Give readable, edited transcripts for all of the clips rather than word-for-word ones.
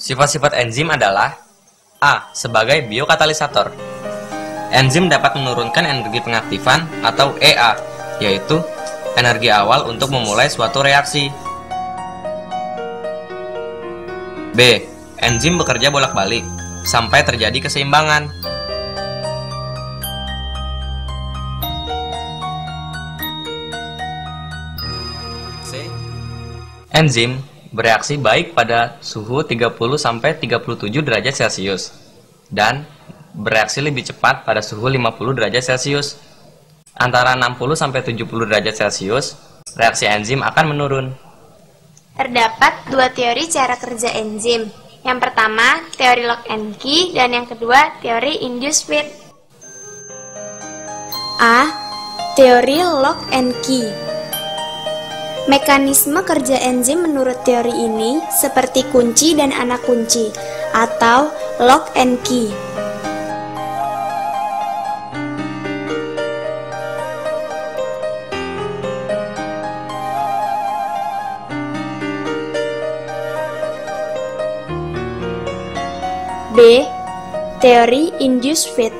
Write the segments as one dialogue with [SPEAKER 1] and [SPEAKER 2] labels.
[SPEAKER 1] Sifat-sifat enzim adalah A. Sebagai biokatalisator. Enzim dapat menurunkan energi pengaktifan atau EA, yaitu energi awal untuk memulai suatu reaksi. B. Enzim bekerja bolak-balik sampai terjadi keseimbangan. C. Enzim bereaksi baik pada suhu 30–37 derajat Celcius dan bereaksi lebih cepat pada suhu 50 derajat Celcius. Antara 60–70 derajat Celcius, reaksi enzim akan menurun.
[SPEAKER 2] Terdapat dua teori cara kerja enzim. Yang pertama, teori lock and key, dan yang kedua, teori induced fit. A. Teori lock and key. Mekanisme kerja enzim menurut teori ini seperti kunci dan anak kunci atau lock and key. B. Teori induced fit.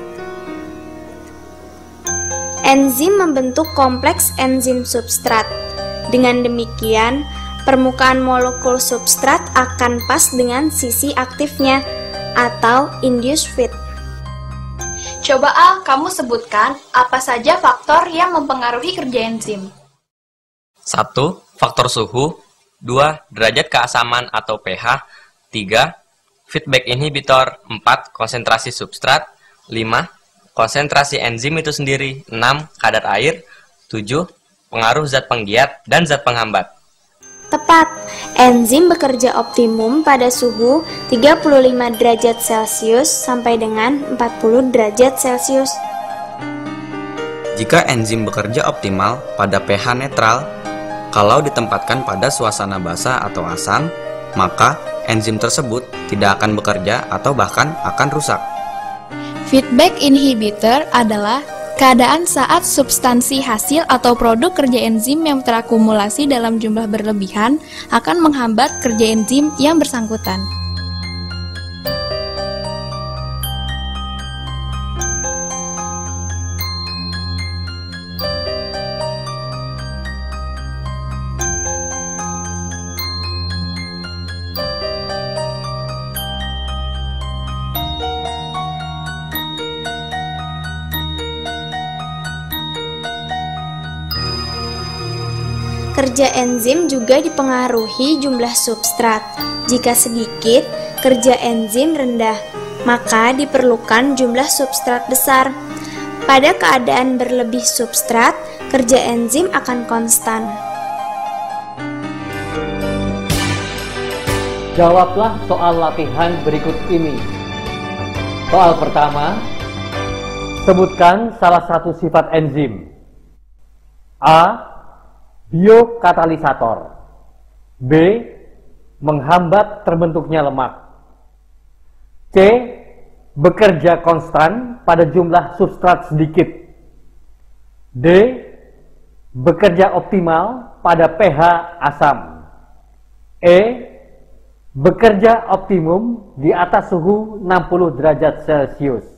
[SPEAKER 2] Enzim membentuk kompleks enzim substrat. Dengan demikian, permukaan molekul substrat akan pas dengan sisi aktifnya atau induced fit.
[SPEAKER 3] Coba A, kamu sebutkan apa saja faktor yang mempengaruhi kerja enzim.
[SPEAKER 1] 1. Faktor suhu. 2. Derajat keasaman atau pH. 3. Feedback inhibitor. 4. Konsentrasi substrat. 5. Konsentrasi enzim itu sendiri. 6. Kadar air. 7. Pengaruh zat penggiat dan zat penghambat.
[SPEAKER 2] Tepat, enzim bekerja optimum pada suhu 35 derajat Celcius sampai dengan 40 derajat Celcius.
[SPEAKER 4] Jika enzim bekerja optimal pada pH netral, kalau ditempatkan pada suasana basah atau asam, maka enzim tersebut tidak akan bekerja atau bahkan akan rusak.
[SPEAKER 5] Feedback inhibitor adalah keadaan saat substansi hasil atau produk kerja enzim yang terakumulasi dalam jumlah berlebihan akan menghambat kerja enzim yang bersangkutan.
[SPEAKER 2] Kerja enzim juga dipengaruhi jumlah substrat. Jika sedikit, kerja enzim rendah, maka diperlukan jumlah substrat besar. Pada keadaan berlebih substrat, kerja enzim akan konstan.
[SPEAKER 6] Jawablah soal latihan berikut ini. Soal pertama, sebutkan salah satu sifat enzim. A. Biokatalisator. B. Menghambat terbentuknya lemak. C. Bekerja konstan pada jumlah substrat sedikit. D. Bekerja optimal pada pH asam. E. Bekerja optimum di atas suhu 60 derajat Celcius.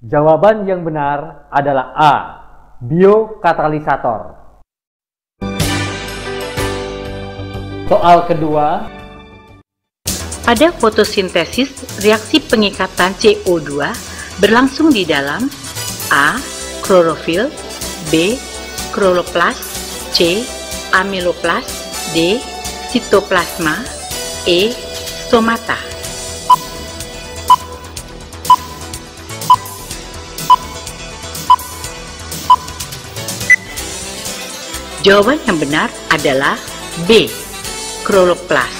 [SPEAKER 6] Jawaban yang benar adalah A. Biokatalisator. Soal kedua.
[SPEAKER 7] Pada fotosintesis, reaksi pengikatan CO2 berlangsung di dalam A. Klorofil, B. Kloroplas, C. Amiloplas, D. Sitoplasma, E. Stomata. Jawaban yang benar adalah B. Kloroplas.